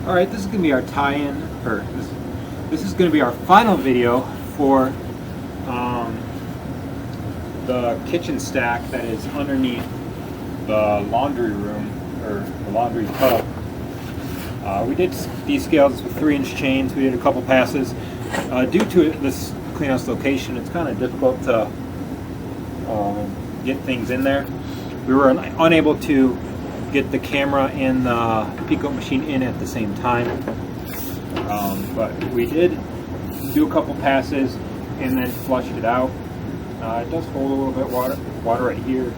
Alright, this is going to be our tie-in, or this is going to be our final video for the kitchen stack that is underneath the laundry room, or the laundry tub. We did descale this with 3-inch chains. We did a couple passes. Due to this cleanhouse location, it's kind of difficult to get things in there. We were unable to get the camera and the Pico machine in at the same time, but we did do a couple passes and then flushed it out. It does hold a little bit water right here.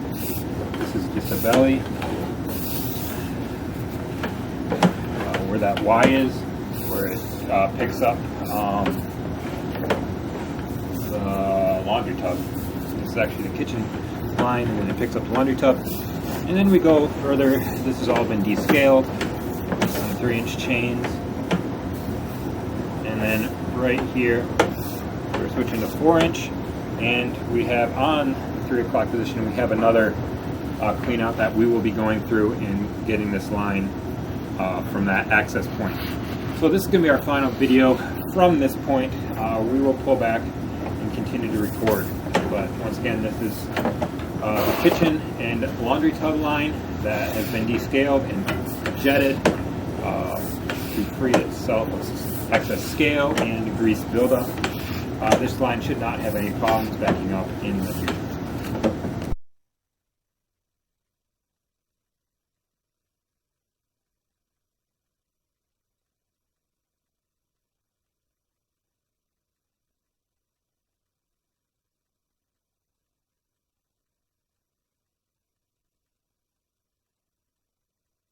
This is just a belly where that Y is, where it picks up the laundry tub. This is actually the kitchen line, and then it picks up the laundry tub. And then we go further. This has all been descaled on 3-inch chains. And then right here, we're switching to 4-inch. And we have on the 3 o'clock position, we have another clean out that we will be going through and getting this line from that access point. So this is going to be our final video. From this point, we will pull back and continue to record. But once again, this is the kitchen and laundry tub line that has been descaled and jetted to free itself of excess scale and grease buildup. This line should not have any problems backing up in the future.